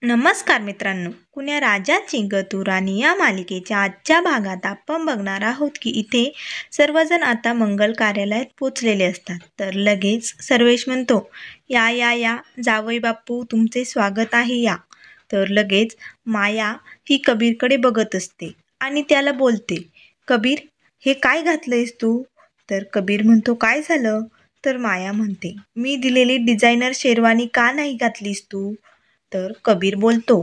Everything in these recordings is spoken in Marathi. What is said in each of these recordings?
नमस्कार मित्रांनो, कुण्या राजाची गतुराणी या मालिकेच्या आजच्या भागात आपण बघणार आहोत की इथे सर्वजण आता मंगल कार्यालयात पोचलेले असतात. तर लगेच सर्वेश म्हणतो, या या या जावई बापू, तुमचे स्वागत आहे, या. तर लगेच माया ही कबीरकडे बघत असते आणि त्याला बोलते, कबीर, हे काय घातलंयस तू? तर कबीर म्हणतो, काय झालं? तर माया म्हणते, मी दिलेली डिझायनर शेरवानी का नाही घातलीस तू? तर कबीर बोलतो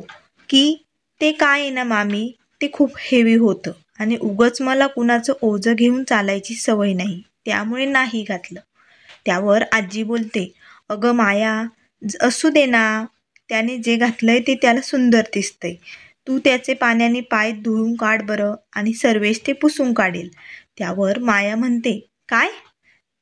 की ते काय आहे ना मामी, ते खूप हेवी होतं आणि उगच मला कुणाचं ओझं घेऊन चालायची सवय नाही, त्यामुळे नाही घातलं. त्यावर आजी बोलते, अगं माया, असू दे ना, त्याने जे घातलंय ते त्याला सुंदर दिसतंय. तू त्याचे पाण्याने पाय धुवून काढ बरं, आणि सर्वेश ते पुसून काढेल. त्यावर माया म्हणते, काय,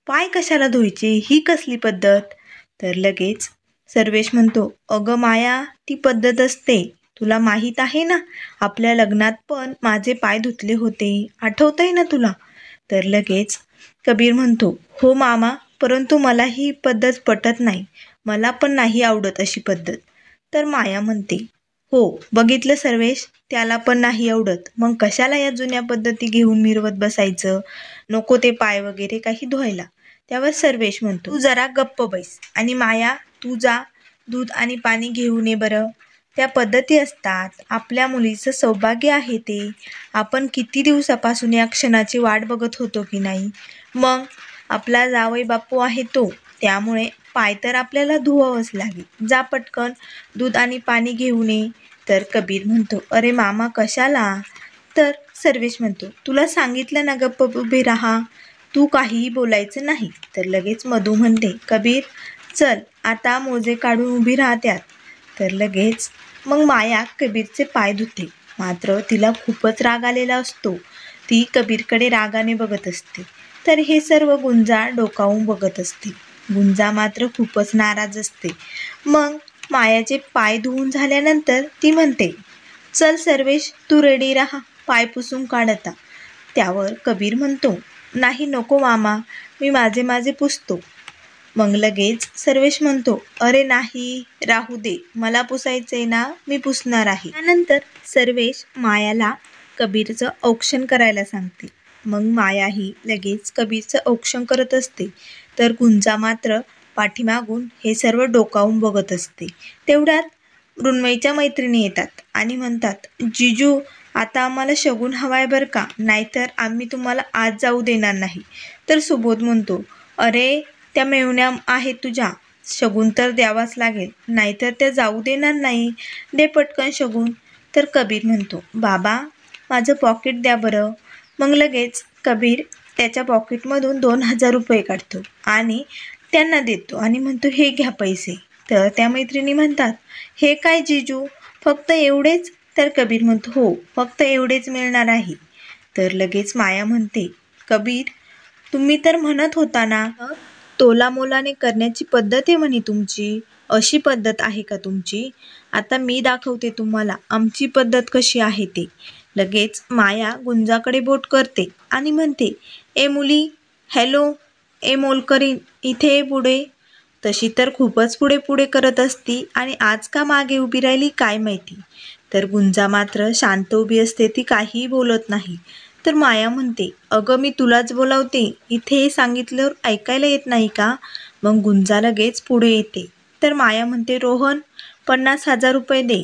पाय कशाला धुवायचे, ही कसली पद्धत? तर लगेच सर्वेश म्हणतो, अगं माया, ती पद्धत असते, तुला माहीत आहे ना, आपल्या लग्नात पण माझे पाय धुतले होते, आठवतंय ना तुला? तर लगेच कबीर म्हणतो, हो मामा, परंतु मला ही पद्धत पटत नाही, मला पण नाही आवडत अशी पद्धत. तर माया म्हणते, हो बघितलं सर्वेश, त्याला पण नाही आवडत, मग कशाला या जुन्या पद्धती घेऊन मिरवत बसायचं, नको ते पाय वगैरे काही धुवायला. त्यावर सर्वेश म्हणतो, तू जरा गप्प बैस, आणि माया, तू जा दूध आणि पाणी घेऊन ये बरं. त्या पद्धती असतात, आपल्या मुलीचं सौभाग्य आहे ते, आपण किती दिवसापासून या क्षणाची वाट बघत होतो की नाही. मग आपला जावई बापू आहे तो, त्यामुळे पाय तर आपल्याला धुवावंच लागेल. जा पटकन दूध आणि पाणी घेऊन ये. तर कबीर म्हणतो, अरे मामा कशाला? तर सर्वेश म्हणतो, तुला सांगितलं ना, गप्प उभे राहा, तू काहीही बोलायचं नाही. तर लगेच मधू म्हणते, कबीर चल आता मोजे काढून उभी राहत्यात. तर लगेच मग माया कबीरचे पाय धुते, मात्र तिला खूपच राग आलेला असतो. ती कबीरकडे रागाने बघत असते. तर हे सर्व गुंजा डोकावून बघत असते. गुंजा मात्र खूपच नाराज असते. मग मायाचे पाय धुवून झाल्यानंतर ती म्हणते, चल सर्वेश, तू रेडी राहा, पाय पुसून काढ आता. त्यावर कबीर म्हणतो, नाही नको मामा, मी माझे माझे पुसतो. मग लगेच सर्वेश म्हणतो, अरे नाही, राहू दे, मला पुसायचंय ना, मी पुसणार आहे. त्यानंतर सर्वेश मायाला कबीरचं औक्षण करायला सांगते. मग मायाही लगेच कबीरचं औक्षण करत असते. तर गुंजा मात्र पाठीमागून हे सर्व डोकावून बघत असते. तेवढ्यात मृण्मयीच्या मैत्रिणी येतात आणि म्हणतात, जिजू, आता आम्हाला शगुन हवाय बरं का, नाहीतर आम्ही तुम्हाला आज जाऊ देणार नाही. तर सुबोध म्हणतो, अरे त्या मेहुण्या आहेत तुझ्या, शगुन तर द्यावाच लागेल, नाहीतर त्या जाऊ देणार नाही, दे पटकन शगुन. तर कबीर म्हणतो, बाबा माझं पॉकेट द्या बरं. मग लगेच कबीर त्याच्या पॉकेटमधून 2,000 रुपये काढतो आणि त्यांना देतो आणि म्हणतो, हे घ्या पैसे. तर त्या मैत्रिणी म्हणतात, हे काय जिजू, फक्त एवढेच? तर कबीर म्हणतो, हो, फक्त एवढेच मिळणार आहे. तर लगेच माया म्हणते, कबीर, तुम्ही तर म्हणत होता ना, तोलामोलाने करण्याची पद्धत आहे म्हणे तुमची, अशी पद्धत आहे का तुमची? आता मी दाखवते तुम्हाला आमची पद्धत कशी आहे ते. लगेच माया गुंजाकडे बोट करते आणि म्हणते, ए मुली, हॅलो, ए मोलकरीण, इथे पुढे. तशी तर खूपच पुढे पुढे करत असती आणि आज का मागे उभी राहिली काय माहिती. तर गुंजा मात्र शांत उभी असते, ती काहीही बोलत नाही. तर माया म्हणते, अगं मी तुलाच बोलावते, इथे सांगितल्यावर ऐकायला येत नाही का? मग गुंजा लगेच पुढे येते. तर माया म्हणते, रोहन, 50,000 रुपये दे.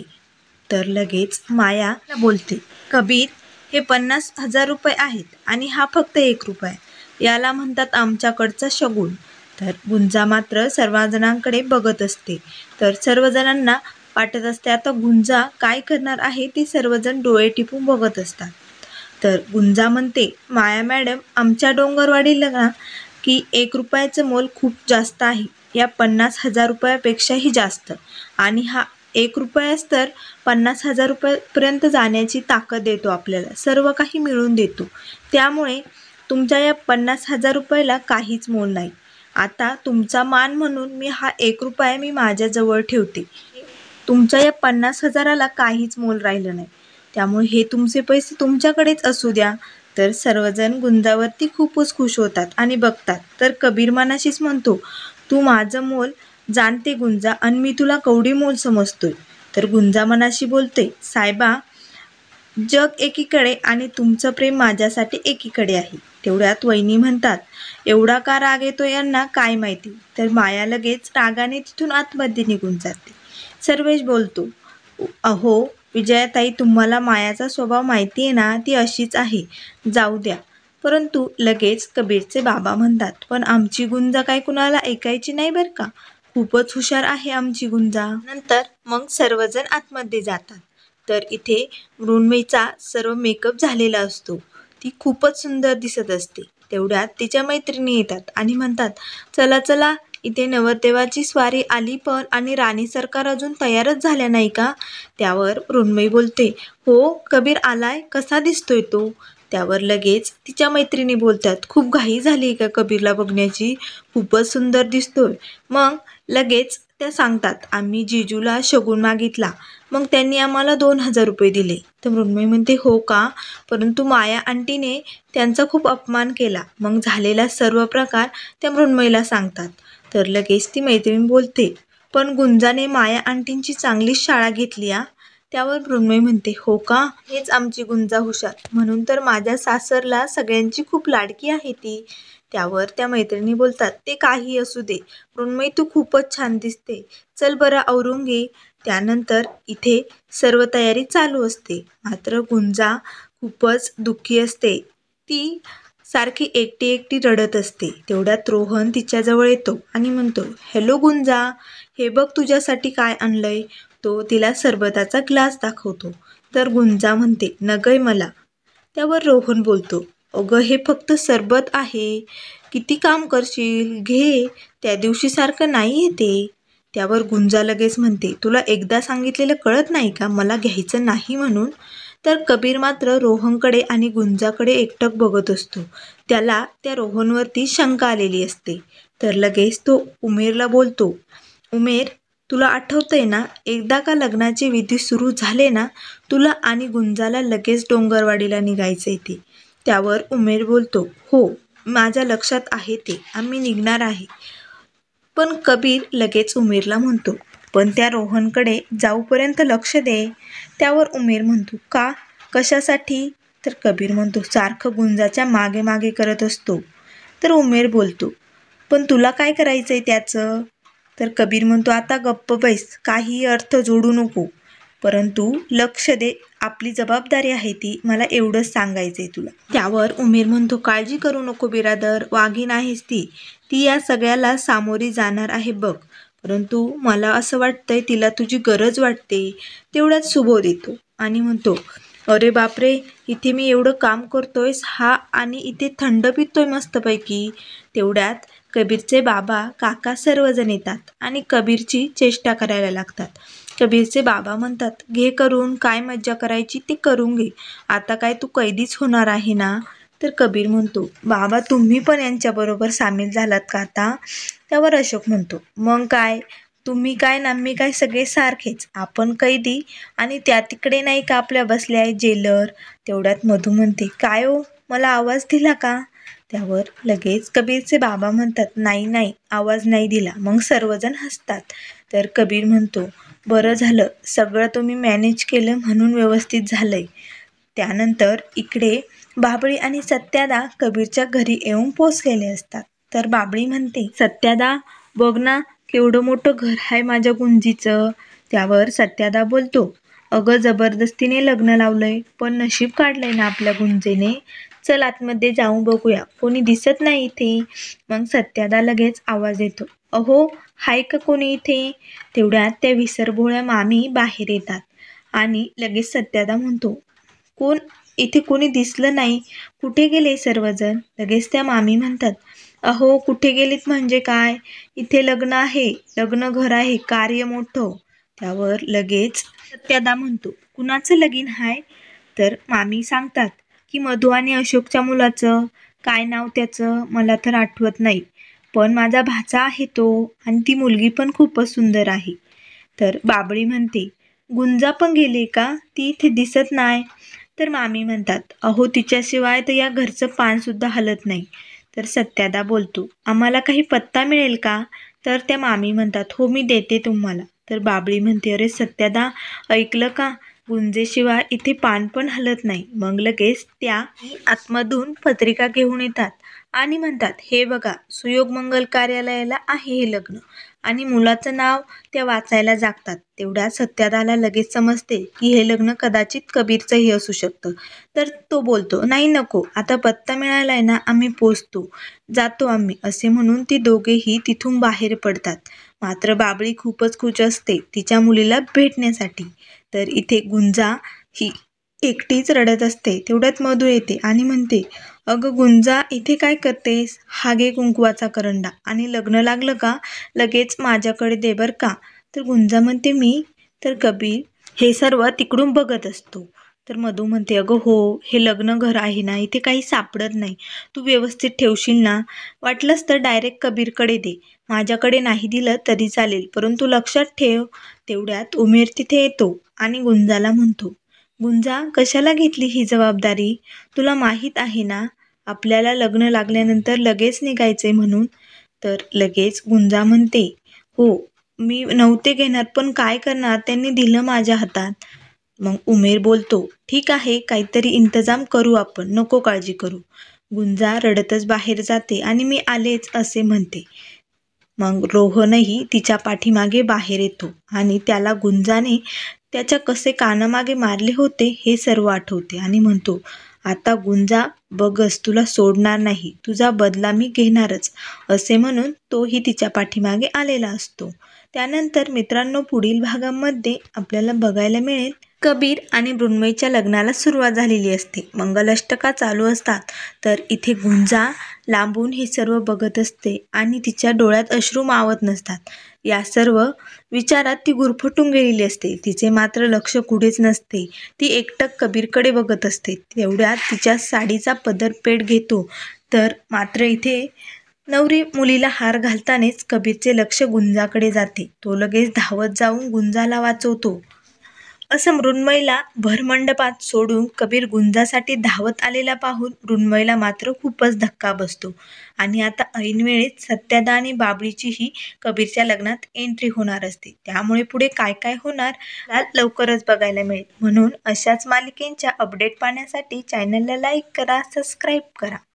तर लगेच माया बोलते, कबीर, हे 50,000 रुपये आहेत आणि हा फक्त 1 रुपया, याला म्हणतात आमच्याकडचा शगुन. तर गुंजा मात्र सर्वजणांकडे बघत असते. तर सर्वजणांना वाटत असते आता गुंजा काय करणार आहे, ती सर्वजण डोळे टिपून बघत असतात. तर गुंजा म्हणते, माया मॅडम, आमच्या डोंगरवाडीला ना की 1 रुपयाचं मोल खूप जास्त आहे, या 50,000 रुपयापेक्षाही जास्त, आणि हा 1 रुपयाच तर 50,000 रुपयापर्यंत जाण्याची ताकद देतो आपल्याला, सर्व काही मिळून देतो. त्यामुळे तुमच्या या 50,000 रुपयाला काहीच मोल नाही. आता तुमचा मान म्हणून मी हा 1 रुपया मी माझ्याजवळ ठेवते. तुमच्या या 50,000ला काहीच मोल राहिलं नाही, त्यामुळे हे तुमचे पैसे तुमच्याकडेच असू द्या. तर सर्वजण गुंजावरती खूपच खुश होतात आणि बघतात. तर कबीर मनाशीच म्हणतो, तू माझं मोल जाणते गुंजा, आणि मी तुला कवडी मोल समजतोय, तर गुंजा मनाशी बोलते, साहेबा, जग एकीकडे आणि तुमचं प्रेम माझ्यासाठी एकीकडे आहे. तेवढ्यात वहिनी म्हणतात, एवढा का राग येतो यांना काय माहिती. तर माया लगेच रागाने तिथून आतमध्ये निघून जाते. सर्वेश बोलतो, अहो विजयाताई, तुम्हाला मायाचा स्वभाव माहिती आहे ना, ती अशीच आहे, जाऊ द्या. परंतु लगेच कबीरचे बाबा म्हणतात, पण आमची गुंजा काय कुणाला ऐकायची नाही बरं का, खूपच हुशार आहे आमची गुंजा. नंतर मग सर्वजण आतमध्ये जातात. तर इथे मृण्मयीचा सर्व मेकअप झालेला असतो. ती खूपच सुंदर दिसत असते. तेवढ्यात तिच्या मैत्रिणी येतात आणि म्हणतात, चला चला, इथे नवरदेवाची स्वारी आली पण आणि राणी सरकार अजून तयारच झाल्या नाही का. त्यावर मृण्मयी बोलते, हो, कबीर आलाय, कसा दिसतोय तो. त्यावर लगेच तिच्या मैत्रिणी बोलतात, खूप घाई झाली का कबीरला बघण्याची, खूपच सुंदर दिसतोय. मग लगेच त्या सांगतात, आम्ही जिजूला शगुन मागितला, मग त्यांनी आम्हाला 2,000 रुपये दिले. तर मृण्मयी म्हणते, हो का, परंतु माया आंटीने त्यांचा खूप अपमान केला. मग झालेला सर्व प्रकार त्या मृण्मयीला सांगतात. तर लगेच ती मैत्रीण बोलते, पण गुंजाने माया आंटींची चांगलीच शाळा घेतली आ. त्यावर मृण्मयी म्हणते, हो का, हेच आमची गुंजा हुशार, म्हणून तर माझ्या सासरला सगळ्यांची खूप लाडकी आहे ती. त्यावर त्या मैत्रिणी बोलतात, ते काही असू दे, मृण्मयी तू खूपच छान दिसते, चल बरं आवरून घे. त्यानंतर इथे सर्व तयारी चालू असते. मात्र गुंजा खूपच दुःखी असते. ती सारखी एकटी एकटी रडत असते. तेवढ्यात रोहन तिच्याजवळ येतो आणि म्हणतो, हॅलो गुंजा, हे बघ तुझ्यासाठी काय आणलंय. तो तिला सरबताचा ग्लास दाखवतो. तर गुंजा म्हणते, नगय मला. त्यावर रोहन बोलतो, अगं हे फक्त सरबत आहे, किती काम करशील, घे, त्या दिवशी सारखं नाही येते. त्यावर गुंजा लगेच म्हणते, तुला एकदा सांगितलेलं कळत नाही का, मला घ्यायचं नाही म्हणून. तर कबीर मात्र रोहनकडे आणि गुंजाकडे एकटक बघत असतो. त्याला त्या रोहनवरती शंका आलेली असते. तर लगेच तो उमेरला बोलतो, उमेर, तुला आठवतंय ना, एकदा का लग्नाचे विधी सुरू झाले ना, तुला आणि गुंजाला लगेच डोंगरवाडीला निघायचे ते. त्यावर उमेर बोलतो, हो, माझ्या लक्षात आहे ते, आम्ही निघणार आहे. पण कबीर लगेच उमेरला म्हणतो, पण त्या रोहनकडे जाऊपर्यंत लक्ष दे. त्यावर उमेर म्हणतो, का, कशासाठी. तर कबीर म्हणतो, सारखं गुंजाच्या मागे मागे करत असतो. तर उमेर बोलतो, पण तुला काय करायचंय त्याचं. तर कबीर म्हणतो, आता गप्प बैस, काही अर्थ जोडू नको, परंतु लक्ष दे, आपली जबाबदारी आहे ती, मला एवढंच सांगायचंय तुला. त्यावर उमेर म्हणतो, काळजी करू नको बिरादर, वाघीण आहेस ती, ती या सगळ्याला सामोरी जाणार आहे बघ, परंतु मला असं वाटतंय तिला तुझी गरज वाटते. तेवढ्यात सुबोध येतो आणि म्हणतो, अरे बापरे, इथे मी एवढं काम करतोयस हा, आणि इथे थंड पितोय मस्तपैकी. तेवढ्यात कबीरचे बाबा काका सर्वजण येतात आणि कबीरची चेष्टा करायला लागतात. कबीरचे बाबा म्हणतात, घे करून, काय मज्जा करायची ते करून घे, आता काय तू कैदीच होणार आहे ना. तर कबीर म्हणतो, बाबा तुम्ही पण यांच्याबरोबर सामील झालात का आता. त्यावर अशोक म्हणतो, मग काय, तुम्ही काय ना मी काय सगळे सारखेच, आपण कैदी आणि त्या तिकडे नाही का आपल्या बसल्या आहे जेलर. तेवढ्यात मधू म्हणते, काय हो, मला आवाज दिला का. त्यावर लगेच कबीरचे बाबा म्हणतात, नाही नाही, आवाज नाही दिला. मग सर्वजण हसतात. तर कबीर म्हणतो, बरं झालं, सगळं तुम्ही मॅनेज केलं म्हणून व्यवस्थित झालंय. त्यानंतर इकडे बाबळी आणि सत्यादा कबीरच्या घरी येऊन पोचलेले असतात. तर बाबळी म्हणते, सत्यादा, बघ ना, केवढं मोठं घर आहे माझ्या गुंजीचं. त्यावर सत्यादा बोलतो, अगं जबरदस्तीने लग्न लावलंय, पण नशीब काढलंय ना आपल्या गुंजेने. चल आतमध्ये जाऊन बघूया, कोणी दिसत नाही इथे. मग सत्यादा लगेच आवाज येतो, अहो, हाय का कोणी इथे. तेवढ्यात त्या विसरभोळ्या मामी बाहेर येतात आणि लगेच सत्यादा म्हणतो, कोण, इथे कोणी दिसलं नाही, कुठे गेले सर्वजण. लगेच त्या मामी म्हणतात, अहो कुठे गेलीत म्हणजे काय, इथे लग्न आहे, लग्न घर आहे, कार्य मोठं. त्यावर लगेच सत्यादा म्हणतो, कुणाचं लगीन आहे. तर मामी सांगतात की मधू आणि अशोकच्या मुलाचं, काय नाव त्याचं मला तर आठवत नाही, पण माझा भाचा आहे तो, आणि ती मुलगी पण खूपच सुंदर आहे. तर बाबळी म्हणते, गुंजा पण गेली का, ती इथे दिसत नाही. तर मामी म्हणतात, अहो तिच्याशिवाय तर या घरचं पान सुद्धा हलत नाही. तर सत्यादा बोलतो, आम्हाला काही पत्ता मिळेल का. तर त्या मामी म्हणतात, हो मी देते तुम्हाला. तर बाबळी म्हणते, अरे सत्यादा, ऐकलं का? गुंजेशिवाय इथे पान पण हलत नाही. मग लगेच त्या आतमधून पत्रिका घेऊन येतात आणि म्हणतात, हे बघा, सुयोग मंगल कार्यालयाला आहे हे लग्न. आणि मुलाचं नाव त्या वाचायला जागतात. तेवढ्या सत्यादाला लगेच समजते की हे लग्न कदाचित कबीरचंही असू शकतं. तर तो बोलतो, नाही नको, आता पत्ता मिळालाय ना, आम्ही पोचतो, जातो आम्ही, असे म्हणून ती दोघेही तिथून बाहेर पडतात. मात्र बाबळी खूपच खुश असते तिच्या मुलीला भेटण्यासाठी. तर इथे गुंजा ही एकटीच रडत असते. तेवढ्यात मधू येते आणि म्हणते, अगं गुंजा, इथे काय करतेस? हा घे कुंकवाचा करंडा आणि लग्न लागलं का लगेच माझ्याकडे दे बर का. तर गुंजा म्हणते, मी? तर कबीर हे सर्व तिकडून बघत असतो. तर मधू म्हणते, अगं हो, हे लग्न घर आहे ना, इथे काही सापडत नाही, तू व्यवस्थित ठेवशील ना? वाटलंच तर डायरेक्ट कबीरकडे दे, माझ्याकडे नाही दिलं तरी चालेल, परंतु लक्षात ठेव. तेवढ्यात उमेर तिथे येतो आणि गुंजाला म्हणतो, गुंजा, कशाला घेतली ही जबाबदारी? तुला माहीत आहे ना आपल्याला लग्न लागल्यानंतर लगेच निघायचे म्हणून. तर लगेच गुंजा म्हणते, हो, मी नव्हते घेणार, पण काय करणार, त्यांनी दिलं माझ्या हातात. मग उमेर बोलतो, ठीक आहे, काहीतरी इंतजाम करू आपण, नको काळजी करू. गुंजा रडतच बाहेर जाते आणि मी आलेच असे म्हणते. मग रोहनही तिच्या पाठीमागे बाहेर येतो आणि त्याला गुंजाने त्याच्या कसे कानामागे मारले होते हे सर्व आठवते आणि म्हणतो, आता गुंजा बघस, तुला सोडणार नाही, तुझा बदला मी घेणारच, असे म्हणून तोही तिच्या पाठीमागे आलेला असतो. त्यानंतर मित्रांनो, पुढील भागामध्ये आपल्याला बघायला मिळेल कबीर आणि मृण्मयीच्या लग्नाला सुरुवात झालेली असते. मंगलाष्टका चालू असतात. तर इथे गुंजा लांबून हे सर्व बघत असते आणि तिच्या डोळ्यात अश्रू मावत नसतात. या सर्व विचारात ती गुरफटून गेलेली असते. तिचे मात्र लक्ष कुठेच नसते. ती एकटक कबीरकडे बघत असते. तेवढ्यात तिच्या साडीचा पदर पेट घेतो. तर मात्र इथे नवरी मुलीला हार घालतानाच कबीरचे लक्ष गुंजाकडे जाते. तो लगेच धावत जाऊन गुंजाला वाचवतो. असं मृण्मयीला भरमंडपात सोडून कबीर गुंजासाठी धावत आलेला पाहून मृण्मयीला मात्र खूपच धक्का बसतो. आणि आता ऐनवेळेस सत्यादा आणि बाबळीचीही कबीरच्या लग्नात एंट्री होणार असते. त्यामुळे पुढे काय काय होणार लवकरच बघायला मिळेल. म्हणून अशाच मालिकेंच्या अपडेट पाहण्यासाठी चॅनलला लाईक करा, सबस्क्राईब करा.